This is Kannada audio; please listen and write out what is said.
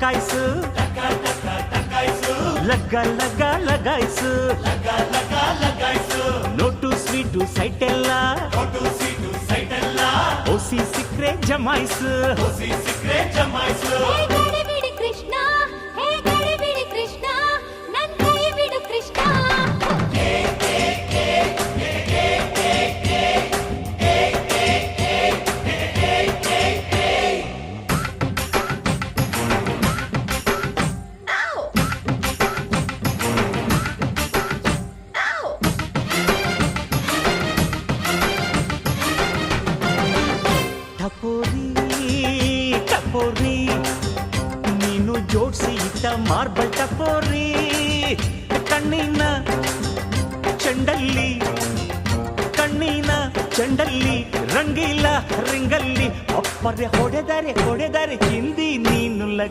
ಟಕಾಯ್ಸು ಲಗ್ಗ ಲಗ್ಗ ಲಗಾಯ್ಸು ನೋಟು ಸ್ವೀಟು ಸೈಟ್ ಎಲ್ಲ ಓಸಿ ಸಿಕ್ರೆ ಜಮಾಯ್ಸು ಹೇ ಗಡಿಬಿಡಿ ಕೃಷ್ಣ ಹೇ ಗಡಿಬಿಡಿ ಕೃಷ್ಣ ನನ್ ಕೈ ಬಿಡು ಕೃಷ್ಣ ಟಪೋರಿ ಟಪೋರಿ ನೀನು ಜೋಡ್ಸಿ ಇಟ್ಟ ಮಾರ್ಬಲ್ ಟಪೋರಿ ಕಣ್ಣಿನ ಚೆಂಡಲ್ಲಿ ರಂಗಿಲ್ಲ ರಿಂಗಲ್ಲಿ ಅಪ್ಪರೆ ಹೊಡೆದರೆ ಹಿಂದಿ ನೀನು ಲಗ್